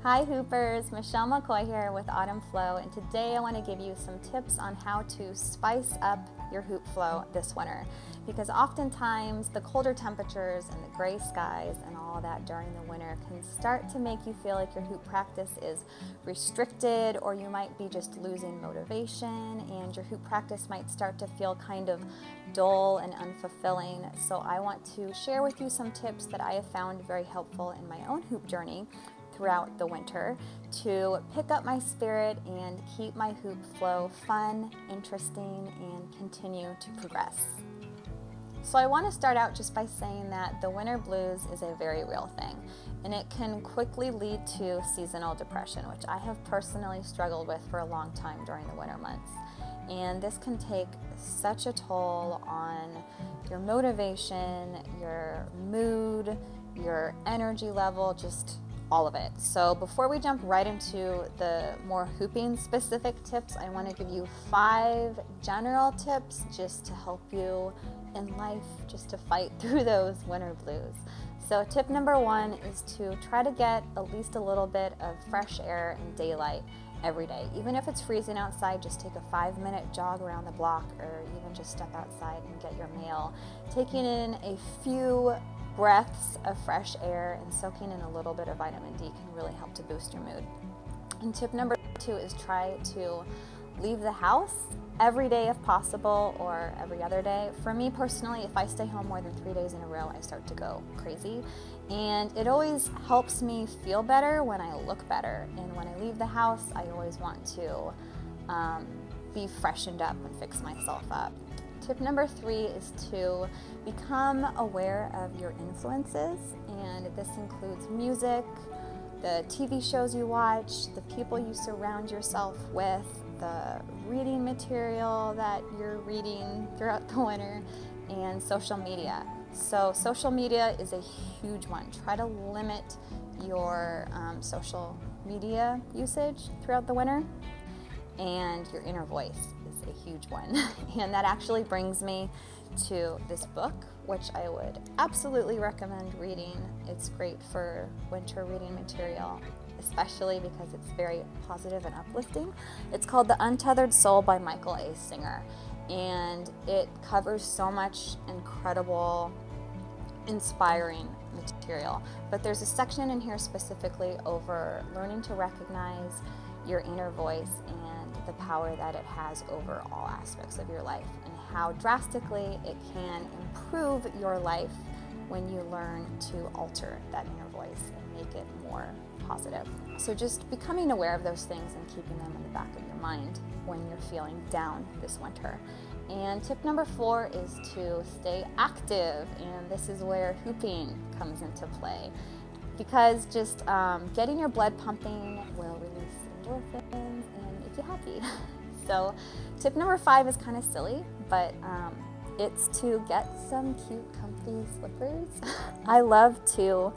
Hi Hoopers, Michelle McCoy here with Autumn Flow, and today I want to give you some tips on how to spice up your hoop flow this winter, because oftentimes the colder temperatures and the gray skies and all that during the winter can start to make you feel like your hoop practice is restricted, or you might be just losing motivation and your hoop practice might start to feel kind of dull and unfulfilling. So I want to share with you some tips that I have found very helpful in my own hoop journey throughout the winter to pick up my spirit and keep my hoop flow fun, interesting, and continue to progress. So I want to start out just by saying that the winter blues is a very real thing, and it can quickly lead to seasonal depression, which I have personally struggled with for a long time during the winter months. And this can take such a toll on your motivation, your mood, your energy level, just all of it. So before we jump right into the more hooping specific tips, I want to give you 5 general tips just to help you in life, just to fight through those winter blues. So tip number 1 is to try to get at least a little bit of fresh air and daylight every day. Even if it's freezing outside, just take a 5-minute jog around the block, or even just step outside and get your mail. Taking in a few breaths of fresh air and soaking in a little bit of vitamin D can really help to boost your mood. And tip number 2 is try to leave the house every day if possible, or every other day. For me personally, if I stay home more than 3 days in a row, I start to go crazy. And it always helps me feel better when I look better. And when I leave the house, I always want to be freshened up and fix myself up. Tip number 3 is to become aware of your influences, and this includes music, the TV shows you watch, the people you surround yourself with, the reading material that you're reading throughout the winter, and social media. So social media is a huge one. Try to limit your social media usage throughout the winter. And your inner voice is a huge one. And that actually brings me to this book, which I would absolutely recommend reading. It's great for winter reading material, especially because it's very positive and uplifting. It's called The Untethered Soul by Michael A. Singer. And it covers so much incredible, inspiring material. But there's a section in here specifically over learning to recognize your inner voice and the power that it has over all aspects of your life, and how drastically it can improve your life when you learn to alter that inner voice and make it more positive. So just becoming aware of those things and keeping them in the back of your mind when you're feeling down this winter. And tip number 4 is to stay active, and this is where hooping comes into play, because just getting your blood pumping will release endorphins and make you happy. So tip number 5 is kind of silly, but it's to get some cute comfy slippers. I love to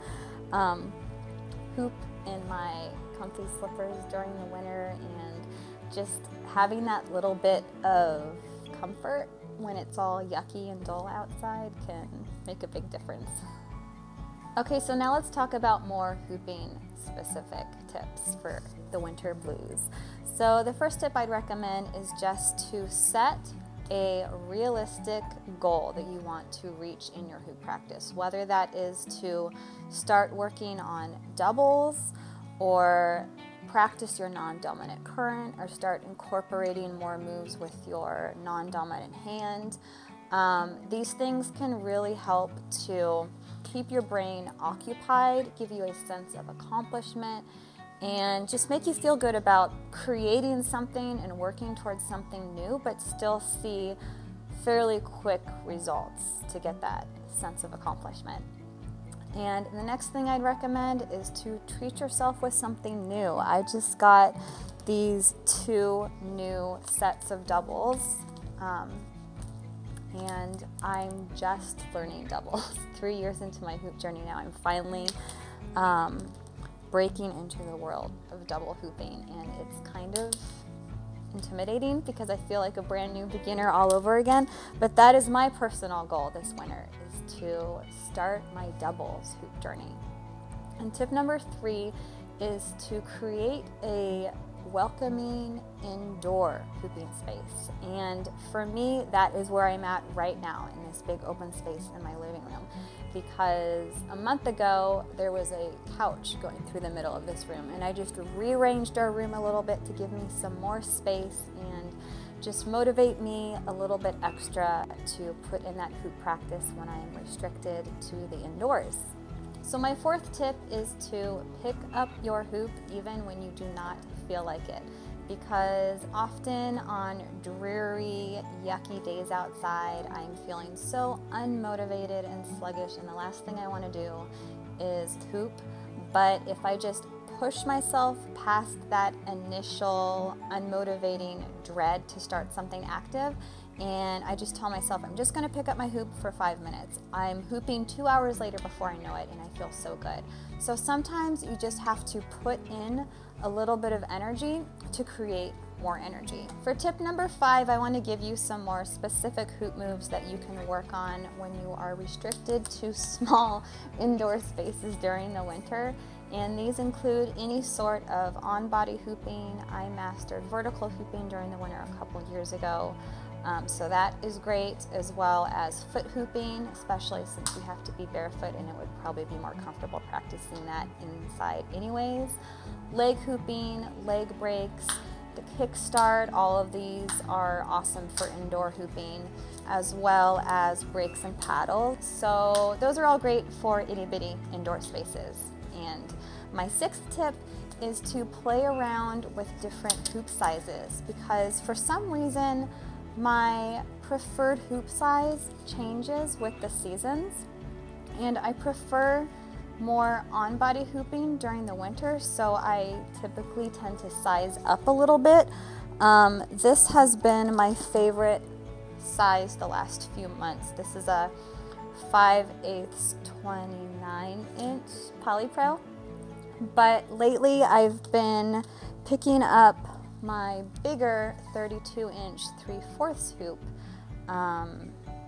hoop in my comfy slippers during the winter, and just having that little bit of comfort when it's all yucky and dull outside can make a big difference. Okay, so now let's talk about more hooping specific tips for the winter blues. So the first tip I'd recommend is just to set a realistic goal that you want to reach in your hoop practice, whether that is to start working on doubles, or practice your non-dominant current, or start incorporating more moves with your non-dominant hand. These things can really help to keep your brain occupied, give you a sense of accomplishment, and just make you feel good about creating something and working towards something new, but still see fairly quick results to get that sense of accomplishment. And the next thing I'd recommend is to treat yourself with something new. I just got these 2 new sets of doubles, and I'm just learning doubles. 3 years into my hoop journey now, I'm finally breaking into the world of double hooping, and it's kind of intimidating because I feel like a brand new beginner all over again. But that is my personal goal this winter, is to start my doubles hoop journey. And tip number 3 is to create a welcoming indoor hooping space. And for me, that is where I'm at right now, in this big open space in my living room, because a month ago there was a couch going through the middle of this room, and I just rearranged our room a little bit to give me some more space and just motivate me a little bit extra to put in that hoop practice when I am restricted to the indoors. So my fourth tip is to pick up your hoop even when you do not feel like it, because often on dreary, yucky days outside, I'm feeling so unmotivated and sluggish, and the last thing I want to do is hoop. But if I just push myself past that initial unmotivating dread to start something active, and I just tell myself I'm just going to pick up my hoop for 5 minutes, I'm hooping 2 hours later before I know it, and I feel so good. So sometimes you just have to put in a little bit of energy to create more energy. For tip number 5, I want to give you some more specific hoop moves that you can work on when you are restricted to small indoor spaces during the winter. And these include any sort of on-body hooping. I mastered vertical hooping during the winter a couple years ago. So that is great, as well as foot hooping, especially since you have to be barefoot, and it would probably be more comfortable practicing that inside anyways. Leg hooping, leg breaks, the kickstart, all of these are awesome for indoor hooping, as well as breaks and paddles. So those are all great for itty-bitty indoor spaces. And my sixth tip is to play around with different hoop sizes, because for some reason my preferred hoop size changes with the seasons, and I prefer more on-body hooping during the winter, so I typically tend to size up a little bit. This has been my favorite size the last few months. This is a 5/8 29-inch polypro, but lately I've been picking up my bigger 32-inch 3/4 hoop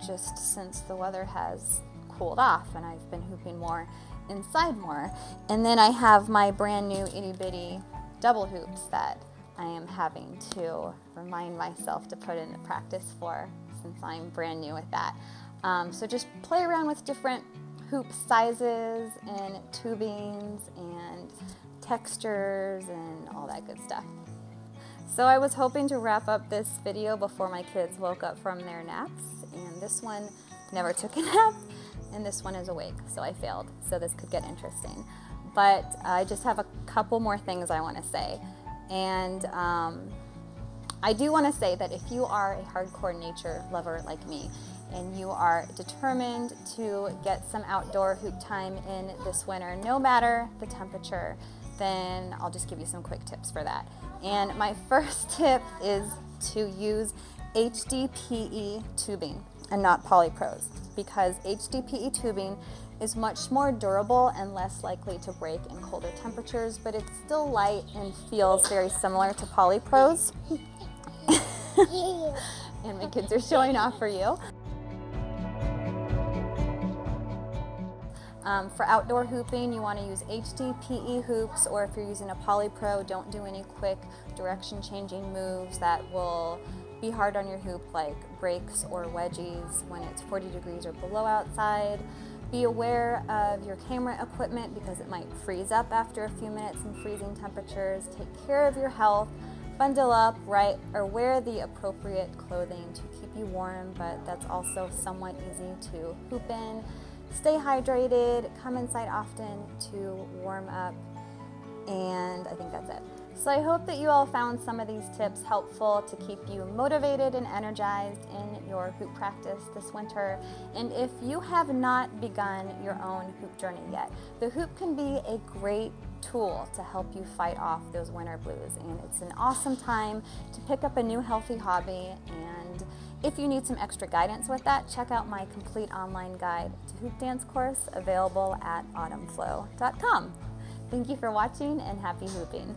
just since the weather has cooled off, and I've been hooping more inside more. And then I have my brand new itty-bitty double hoops that I am having to remind myself to put in the practice for, since I'm brand new at that. So just play around with different hoop sizes and tubings and textures and all that good stuff. So I was hoping to wrap up this video before my kids woke up from their naps, and this one never took a nap, and this one is awake, so I failed. So this could get interesting. But I just have a couple more things I want to say. And I do want to say that if you are a hardcore nature lover like me, and you are determined to get some outdoor hoop time in this winter, no matter the temperature, then I'll just give you some quick tips for that. And my first tip is to use HDPE tubing and not polypros, because HDPE tubing is much more durable and less likely to break in colder temperatures, but it's still light and feels very similar to polypros. And my kids are showing off for you. For outdoor hooping, you want to use HDPE hoops, or if you're using a polypro, don't do any quick direction changing moves that will be hard on your hoop, like breaks or wedgies when it's 40 degrees or below outside. Be aware of your camera equipment, because it might freeze up after a few minutes in freezing temperatures. Take care of your health. Bundle up, right, or wear the appropriate clothing to keep you warm, but that's also somewhat easy to hoop in. Stay hydrated, come inside often to warm up, and I think that's it. So I hope that you all found some of these tips helpful to keep you motivated and energized in your hoop practice this winter. And if you have not begun your own hoop journey yet, the hoop can be a great tool to help you fight off those winter blues, and it's an awesome time to pick up a new healthy hobby. And if you need some extra guidance with that, check out my complete online guide to hoop dance course available at autumnflow.com. Thank you for watching, and happy hooping.